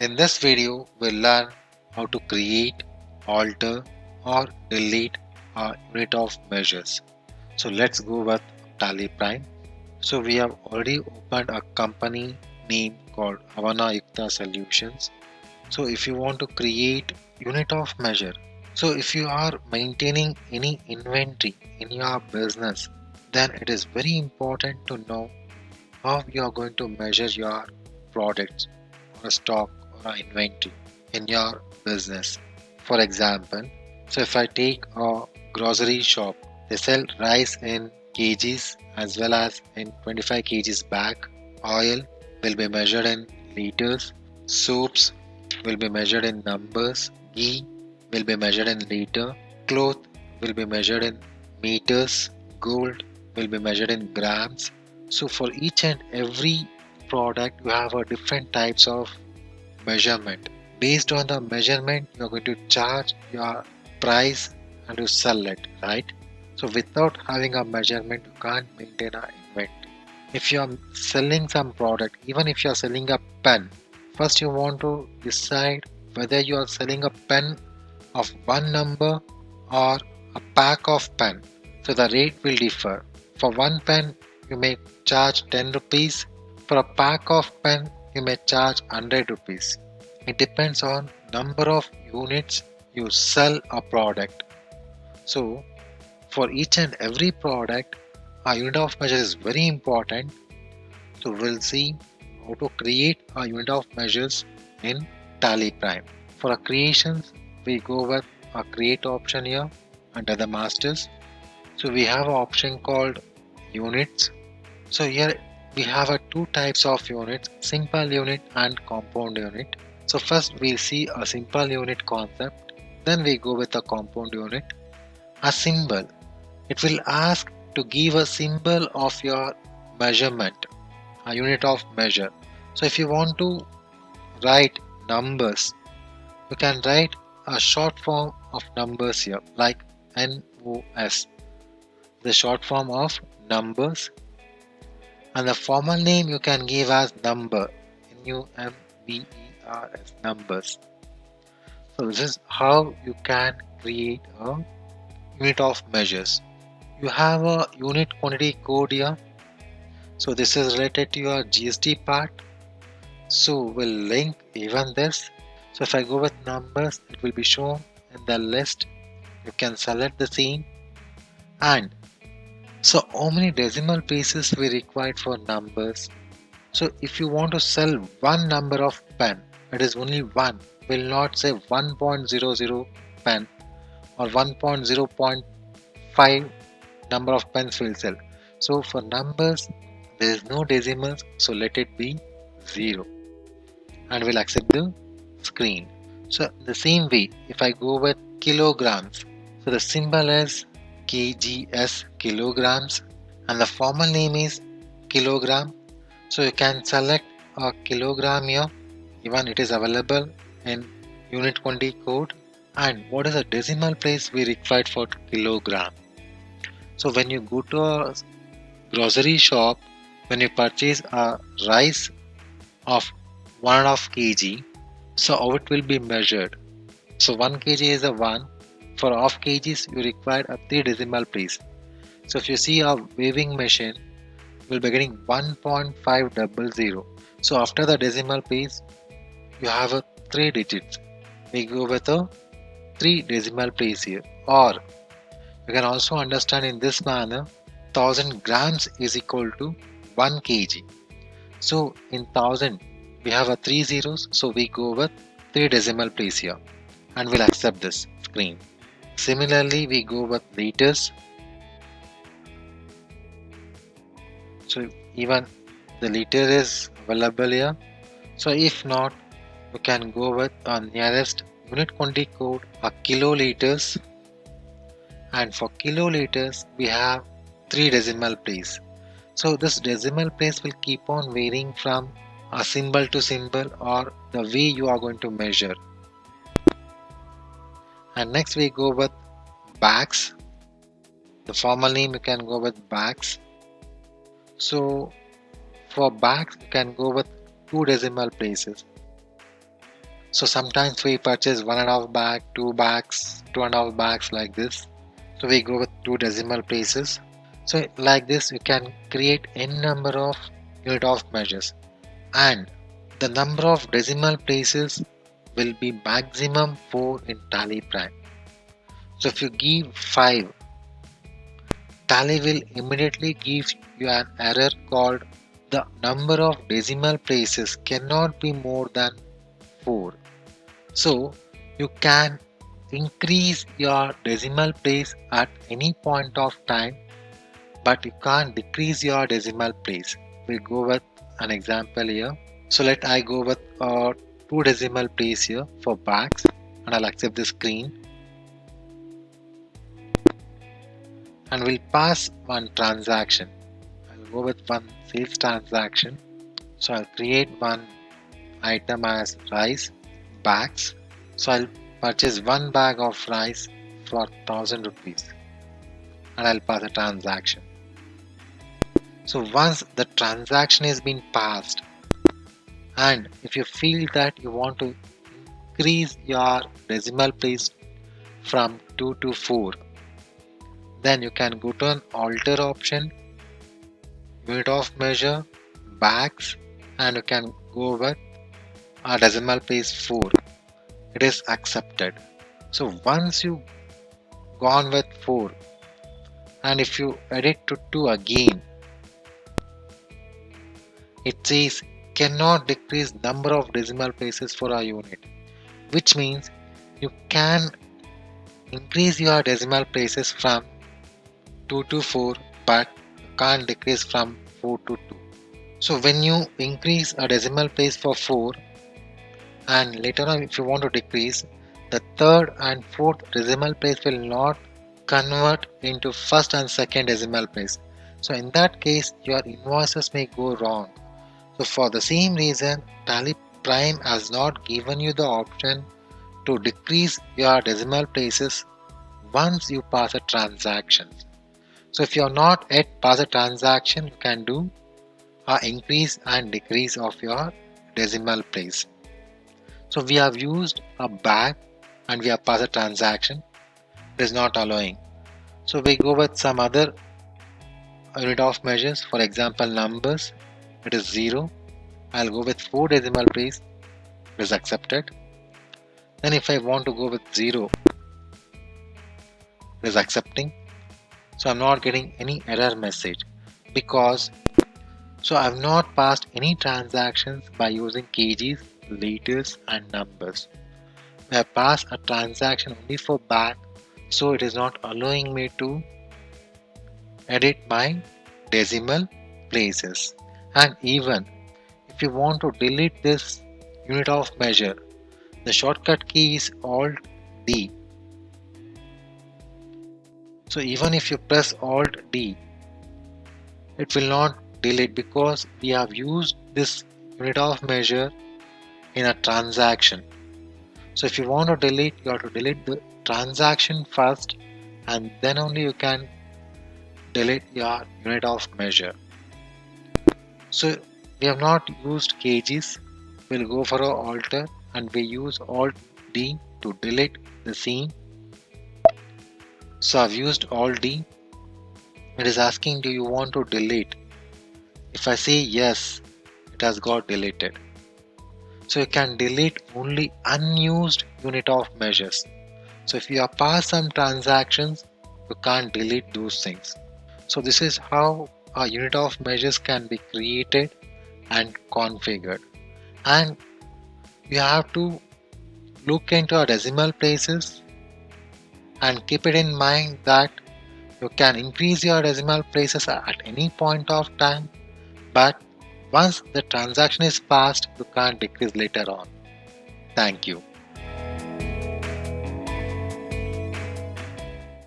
In this video, we'll learn how to create, alter, or delete a unit of measures. So let's go with Tally Prime. So we have already opened a company name called Avana Yukta Solutions. So if you want to create unit of measure, so if you are maintaining any inventory in your business, then it is very important to know how you are going to measure your products or a stock or an inventory in your business. For example, so if I take a grocery shop, they sell rice in kgs as well as in 25 kgs bag. Oil will be measured in liters. Soaps will be measured in numbers. Ghee will be measured in liter. Cloth will be measured in meters. Gold will be measured in grams. So for each and every product, you have a different types of measurement. Based on the measurement, you're going to charge your price and you sell it, right? So without having a measurement, you can't maintain an inventory. If you're selling some product, even if you're selling a pen, first you want to decide whether you are selling a pen of one number or a pack of pen. So the rate will differ. For one pen, you may charge 10 rupees. For a pack of pen, you may charge 100 rupees. It depends on number of units you sell a product. So for each and every product, a unit of measure is very important. So we'll see how to create a unit of measures in Tally Prime. For our creations, we go with a create option here under the masters. So we have an option called units. So here we have a two types of units, simple unit and compound unit. So first we see a simple unit concept, then we go with a compound unit. A symbol, it will ask to give a symbol of your measurement, a unit of measure. So if you want to write numbers, you can write a short form of numbers here like NOS, the short form of numbers, and the formal name you can give as number, NUMBERS, numbers. So this is how you can create a unit of measures. You have a unit quantity code here. So this is related to your GST part. So we'll link even this. So if I go with numbers, it will be shown in the list. You can select the same. And so how many decimal places we required for numbers? So if you want to sell one number of pen, it is only one. Will not say 1.00 pen or 1.0.5 number of pens will sell. So for numbers, there is no decimals, so let it be 0. And we'll accept the screen. So the same way, if I go with kilograms, so the symbol is KGS, kilograms, and the formal name is kilogram. So you can select a kilogram here, even it is available in unit quantity code. And what is the decimal place we required for kilogram? So when you go to a grocery shop, when you purchase a rice of 1.5 kg, so how it will be measured? So 1 kg is a 1. For half kgs, you require a 3 decimal place. So if you see a weighing machine, you will be getting 1.500. So after the decimal place, you have a 3 digits. We go with a 3 decimal place here. Or you can also understand in this manner, 1000 grams is equal to 1 kg. So in 1000, we have a 3 zeros, so we go with 3 decimal place here and we'll accept this screen. Similarly, we go with liters. So even the liter is available here. So if not, we can go with our nearest unit quantity code, a kiloliters. And for kiloliters, we have 3 decimal place. So this decimal place will keep on varying from a symbol to symbol or the way you are going to measure. And next we go with bags. The formal name you can go with bags. So for bags you can go with 2 decimal places. So sometimes we purchase 1.5 bag, 2 bags, 2.5 bags like this. So we go with 2 decimal places. So like this you can create n number of unit of measures, and the number of decimal places will be maximum 4 in tally prime. So if you give 5, tally will immediately give you an error called the number of decimal places cannot be more than 4. So you can increase your decimal place at any point of time, but you can't decrease your decimal place. We go with an example here. So let I go with 2 decimal place here for bags, and I'll accept the screen, and we'll pass one transaction. I'll go with one sales transaction. So I'll create one item as rice bags. So I'll purchase 1 bag of rice for 1000 rupees, and I'll pass a transaction. So once the transaction has been passed, and if you feel that you want to increase your decimal place from 2 to 4, then you can go to an alter option, unit of measure, bags, and you can go with a decimal place 4. It is accepted. So once you gone with 4, and if you edit to 2 again, it says cannot decrease number of decimal places for a unit, which means you can increase your decimal places from 2 to 4, but can't decrease from 4 to 2. So when you increase a decimal place for 4, and later on if you want to decrease, the third and fourth decimal place will not convert into first and second decimal place. So in that case your invoices may go wrong. So for the same reason, Tally Prime has not given you the option to decrease your decimal places once you pass a transaction. So if you are not yet pass a transaction, you can do a increase and decrease of your decimal place. So we have used a bag and we have passed a transaction. It is not allowing. So we go with some other unit of measures. For example, numbers. It is 0. I'll go with 4 decimal place. It is accepted. Then if I want to go with 0, it is accepting. So I'm not getting any error message because I've not passed any transactions by using kgs, liters and numbers. I have passed a transaction only for bag, so it is not allowing me to edit my decimal places. And even if you want to delete this unit of measure, the shortcut key is Alt D. So even if you press Alt D, it will not delete because we have used this unit of measure in a transaction. So if you want to delete, you have to delete the transaction first, and then only you can delete your unit of measure. So we have not used kgs. We'll go for our alter and we use Alt D to delete the scene. So I've used Alt D. It is asking, do you want to delete? If I say yes, it has got deleted. So you can delete only unused unit of measures. So if you have passed some transactions, you can't delete those things. So this is how a unit of measures can be created and configured. And you have to look into our decimal places and keep it in mind that you can increase your decimal places at any point of time, but once the transaction is passed, you can't decrease later on. Thank you.